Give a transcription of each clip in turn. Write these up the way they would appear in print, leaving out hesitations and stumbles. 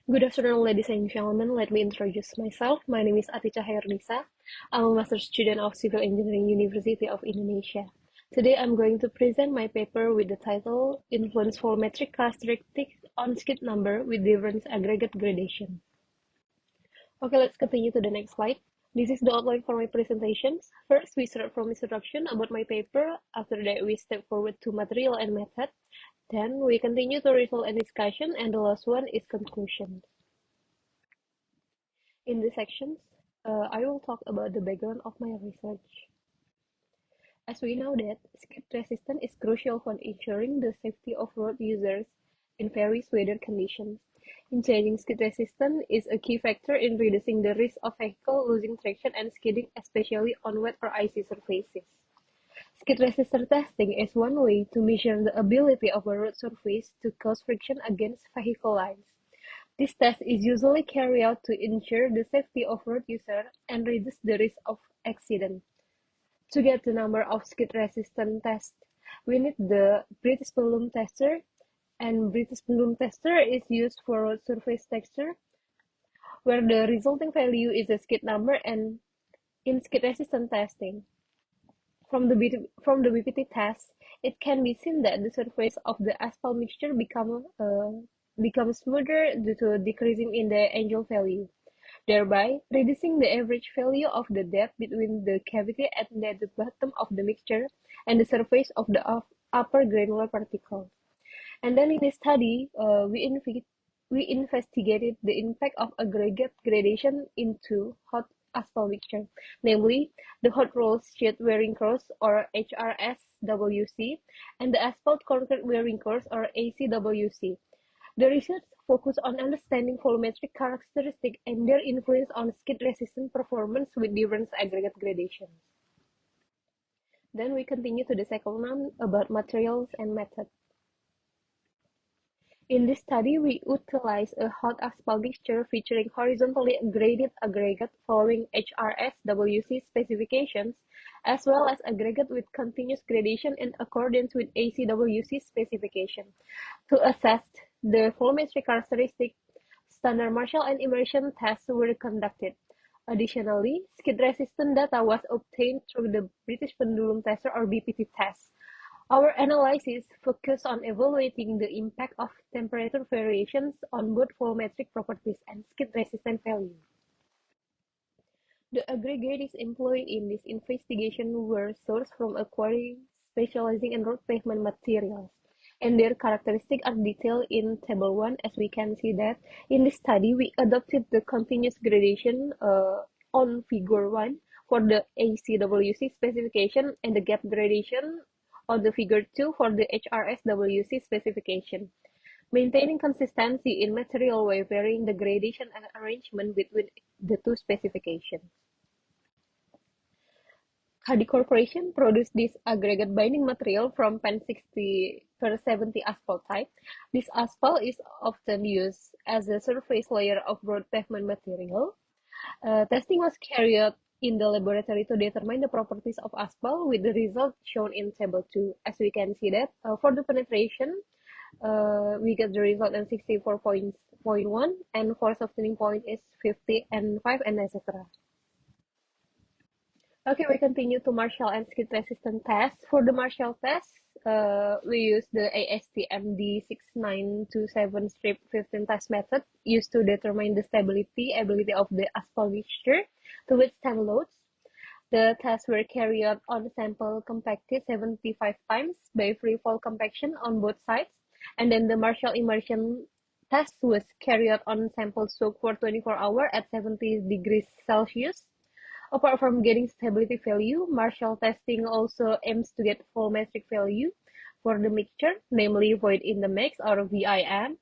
Good afternoon, ladies and gentlemen. Let me introduce myself. My name is Atica. I'm a master's student of Civil Engineering, University of Indonesia. Today, I'm going to present my paper with the title Influence Volumetric Characteristics on Skid Number with Difference Aggregate Gradation. Okay, let's continue to the next slide. This is the outline for my presentations. First, we start from introduction about my paper. After that, we step forward to material and method. Then, we continue to result and discussion, and the last one is conclusion. In these sections, I will talk about the background of my research. As we know that skid resistance is crucial for ensuring the safety of road users in various weather conditions. Changing skid resistance is a key factor in reducing the risk of vehicle losing traction and skidding, especially on wet or icy surfaces. Skid resistance testing is one way to measure the ability of a road surface to cause friction against vehicle lines. This test is usually carried out to ensure the safety of road users and reduce the risk of accident. To get the number of skid resistance tests, we need the British pendulum tester, and British pendulum tester is used for road surface texture, where the resulting value is a skid number, and in skid resistance testing. From the BPT test, it can be seen that the surface of the asphalt mixture becomes smoother due to decreasing in the angle value, thereby reducing the average value of the depth between the cavity at the bottom of the mixture and the surface of the upper granular particle. And then in this study, we investigated the impact of aggregate gradation into hot asphalt mixture, namely the hot rolled sheet wearing course or HRSWC and the asphalt concrete wearing course or ACWC. The research focused on understanding volumetric characteristics and their influence on skid resistant performance with different aggregate gradations. Then we continue to the second one about materials and methods. In this study, we utilized a hot asphalt mixture featuring horizontally graded aggregate following HRSWC specifications, as well as aggregate with continuous gradation in accordance with ACWC specification. To assess the volumetric characteristics, standard Marshall and immersion tests were conducted. Additionally, skid resistance data was obtained through the British pendulum tester or BPT test. Our analysis focused on evaluating the impact of temperature variations on both volumetric properties and skid resistance value. The aggregates employed in this investigation were sourced from a quarry specializing in road pavement materials, and their characteristics are detailed in Table 1. As we can see that in this study, we adopted the continuous gradation on Figure 1 for the ACWC specification and the gap gradation on the Figure 2 for the HRSWC specification, maintaining consistency in material by varying the gradation and arrangement between the two specifications. Hadi Corporation produced this aggregate binding material from Pen 60/70 asphalt type. This asphalt is often used as a surface layer of road pavement material. Testing was carried out in the laboratory to determine the properties of asphalt with the result shown in Table 2. As we can see that for the penetration, we get the result in 64.1 and for softening point is 50 and 5 and etc. Okay, we continue to Marshall and skid resistance test. For the Marshall test, we use the ASTM D6927-15 test method used to determine the ability of the asphalt mixture to withstand loads. The tests were carried out on sample compacted 75 times by free fall compaction on both sides, and then the Marshall immersion test was carried out on sample soaked for 24 hours at 70 degrees Celsius. Apart from getting stability value, Marshall testing also aims to get volumetric value for the mixture, namely void in the mix or VIM,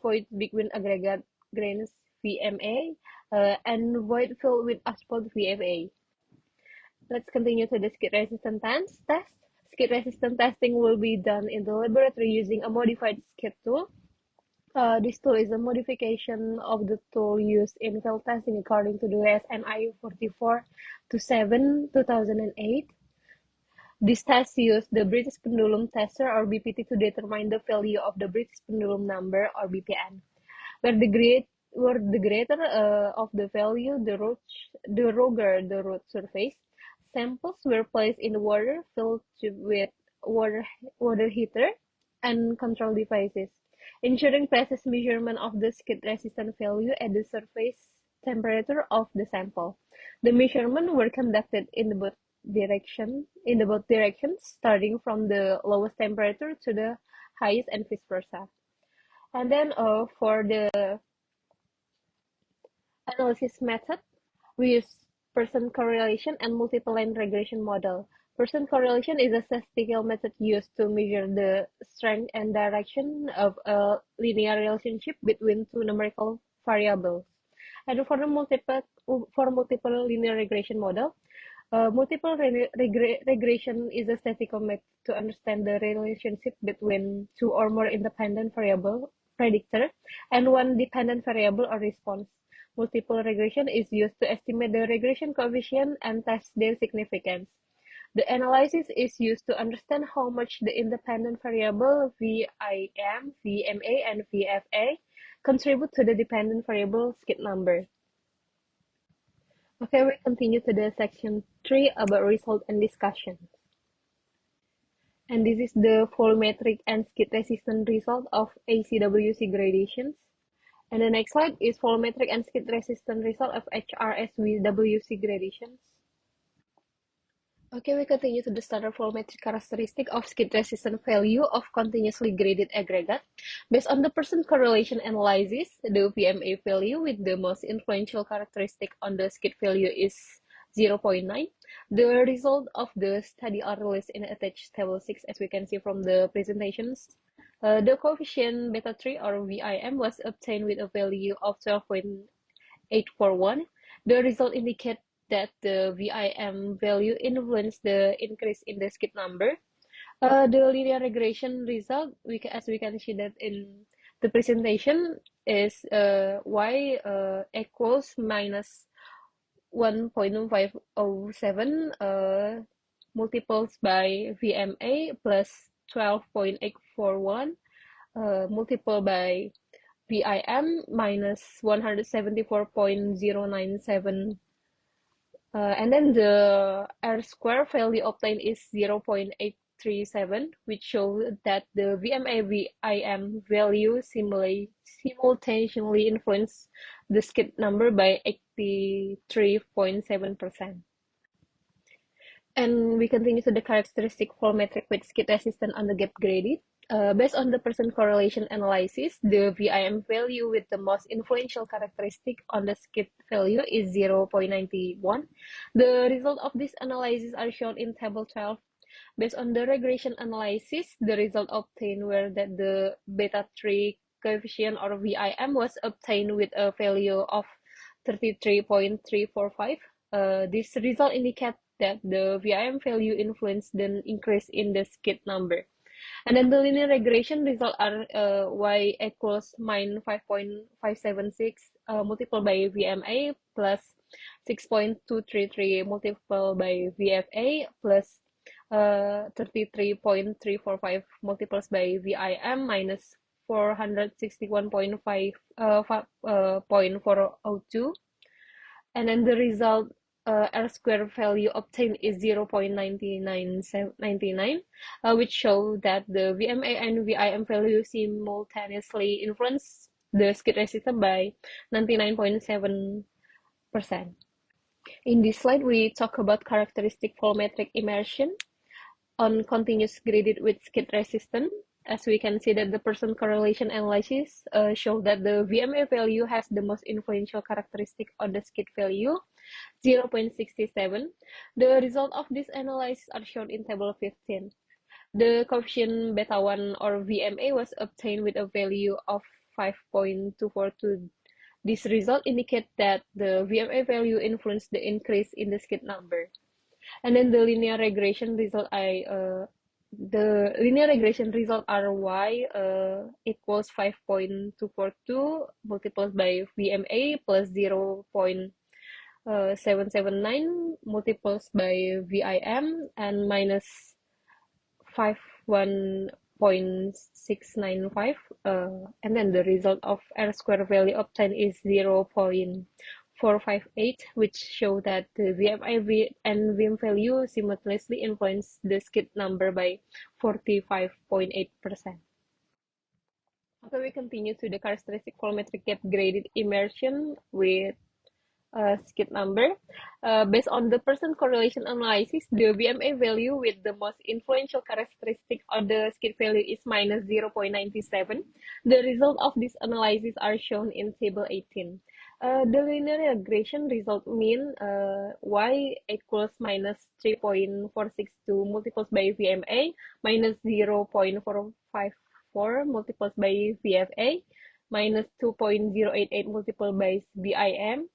void between aggregate grains VMA, and void filled with asphalt VFA. Let's continue to the skid resistance test. Skid resistance testing will be done in the laboratory using a modified skid tool. This tool is a modification of the tool used in field testing according to the SNI 44-7 2008. This test used the British pendulum tester or BPT to determine the value of the British pendulum number or BPN. where the greater of the value, the rougher the root surface. Samples were placed in water filled with water, water heater and control devices, ensuring precise measurement of the skid resistance value at the surface temperature of the sample. The measurements were conducted in the both directions, starting from the lowest temperature to the highest and vice versa. And then for the analysis method, we use person correlation and multiple line regression model. Person correlation is a statistical method used to measure the strength and direction of a linear relationship between two numerical variables. And for multiple linear regression model, multiple regression is a statistical method to understand the relationship between two or more independent variable predictor and one dependent variable or response. Multiple regression is used to estimate the regression coefficient and test their significance. The analysis is used to understand how much the independent variable VIM, VMA, and VFA contribute to the dependent variable skid number. Okay, we continue to the section 3 about result and discussion. And this is the volumetric and skid resistant result of ACWC gradations. And the next slide is volumetric and skid resistant result of HRSWC gradations. Okay, we continue to the standard volumetric characteristic of skid resistant value of continuously graded aggregate. Based on the percent correlation analysis, the VMA value with the most influential characteristic on the skid value is 0.9. The result of the study are released in attached table 6, as we can see from the presentations. The coefficient beta 3 or VIM was obtained with a value of 12.841. The result indicates that the VIM value influenced the increase in the skid number. The linear regression result, as we can see that in the presentation, is y equals minus 1.507 multiples by VMA plus 12.841 multiplied by VIM minus 174.097, and then the R square value obtained is 0.837, which shows that the VMA VIM value simultaneously influenced the skid number by 83.7%. And we continue to the characteristic volumetric with skid resistant on the gap graded. Based on the percent correlation analysis, the VIM value with the most influential characteristic on the skid value is 0.91. The result of this analysis are shown in table 12. Based on the regression analysis, the result obtained were that the beta 3 coefficient or VIM was obtained with a value of 33.345. This result indicates that the VIM value influenced the increase in the skid number. And then the linear regression result are y equals minus 5.576 multiplied by VMA plus 6.233 multiplied by VFA plus 33.345 multiplied by VIM minus 461.402. And then the result R square value obtained is 0.9999, which show that the VMA and VIM value simultaneously influence the skid resistance by 99.7%. In this slide, we talk about characteristic volumetric immersion on continuous graded with skid resistance. As we can see that the percent correlation analysis show that the VMA value has the most influential characteristic on the skid value, 0.67. The result of this analysis are shown in table 15. The coefficient beta 1 or VMA was obtained with a value of 5.242. This result indicates that the VMA value influenced the increase in the skid number. And then the linear regression result are y equals 5.242 multiplied by VMA plus 0.779 multiplies by VIM and minus 0.695, and then the result of R square value obtained is 0.458, which show that the VMI and VM value simultaneously influence the skid number by 45.8%. Okay, we continue to the characteristic volumetric gap graded immersion with skid number. Based on the percent correlation analysis, the VMA value with the most influential characteristic of the skid value is minus 0.97. The result of this analysis are shown in table 18. The linear regression result mean y equals minus 3.462 multiplied by VMA minus 0.454 multiplied by VFA minus 2.088 multiplied by VIM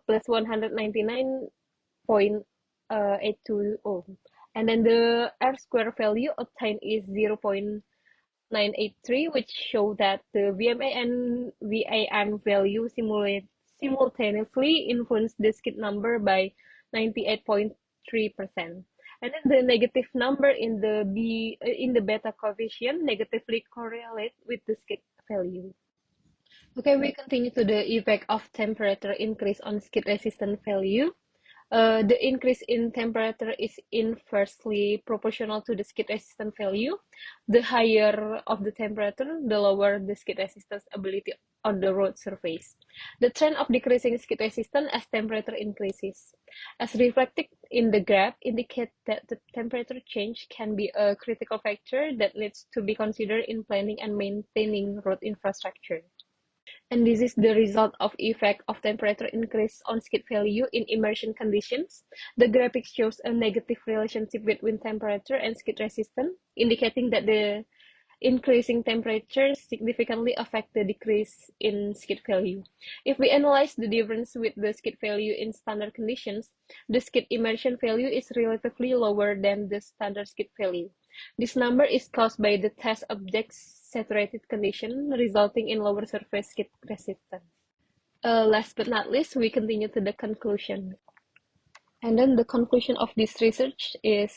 plus 199.820. And then the R square value obtained is 0.983, which show that the VMA and VAM value simultaneously influence the skid number by 98.3%. And then the negative number in the beta coefficient negatively correlate with the skid value. Okay, we continue to the effect of temperature increase on skid resistant value. The increase in temperature is inversely proportional to the skid resistance value. The higher of the temperature, the lower the skid resistance ability on the road surface. The trend of decreasing skid resistance as temperature increases, as reflected in the graph, indicate that the temperature change can be a critical factor that needs to be considered in planning and maintaining road infrastructure. And this is the result of effect of temperature increase on skid value in immersion conditions. The graphic shows a negative relationship between temperature and skid resistance, indicating that the increasing temperature significantly affect the decrease in skid value. If we analyze the difference with the skid value in standard conditions, the skid immersion value is relatively lower than the standard skid value. This number is caused by the test object's saturated condition, resulting in lower surface skid resistance. Last but not least, we continue to the conclusion. And then the conclusion of this research is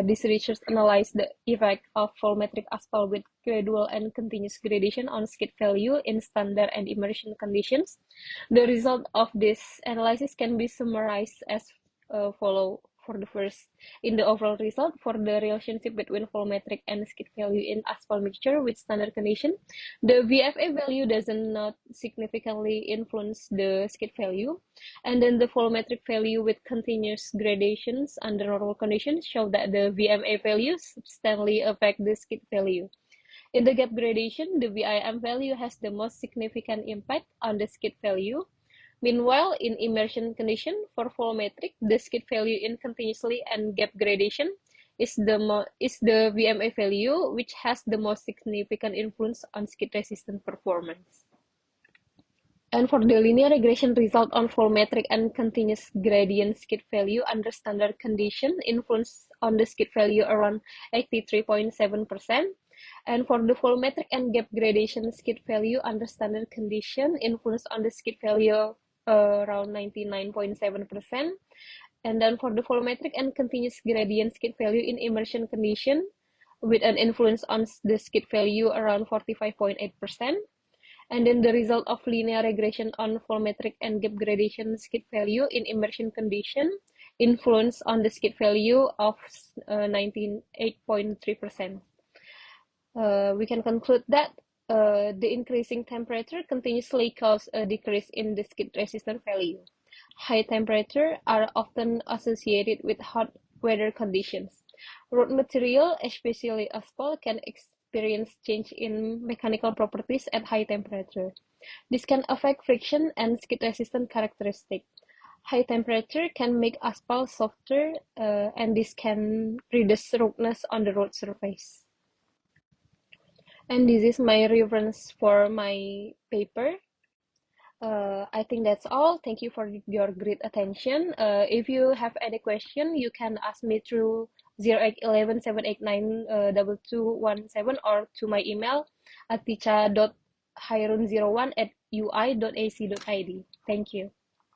this research analyzed the effect of volumetric asphalt with gradual and continuous gradation on skid value in standard and immersion conditions. The result of this analysis can be summarized as follow. For the first, in the overall result, for the relationship between volumetric and skid value in asphalt mixture with standard condition, the VFA value does not significantly influence the skid value. And then the volumetric value with continuous gradations under normal conditions show that the VMA values substantially affect the skid value. In the gap gradation, the VIM value has the most significant impact on the skid value. Meanwhile, in immersion condition for volumetric, the skid value in continuously and gap gradation is the VMA value, which has the most significant influence on skid resistant performance. And for the linear regression result on volumetric and continuous gradient skid value under standard condition, influence on the skid value around 83.7%. And for the volumetric and gap gradation skid value under standard condition, influence on the skid value around 99.7%. And then for the volumetric and continuous gradient skid value in immersion condition, with an influence on the skid value around 45.8%. And then the result of linear regression on volumetric and gap gradation skid value in immersion condition, influence on the skid value of 98.3%. We can conclude that the increasing temperature continuously causes a decrease in the skid resistance value. High temperature are often associated with hot weather conditions. Road material, especially asphalt, can experience change in mechanical properties at high temperature. This can affect friction and skid resistance characteristics. High temperature can make asphalt softer, and this can reduce roughness on the road surface. And this is my reference for my paper. I think that's all. Thank you for your great attention. If you have any question, you can ask me through 0811-789-2217 or to my email at teacher.chairun01@ui.ac.id. Thank you.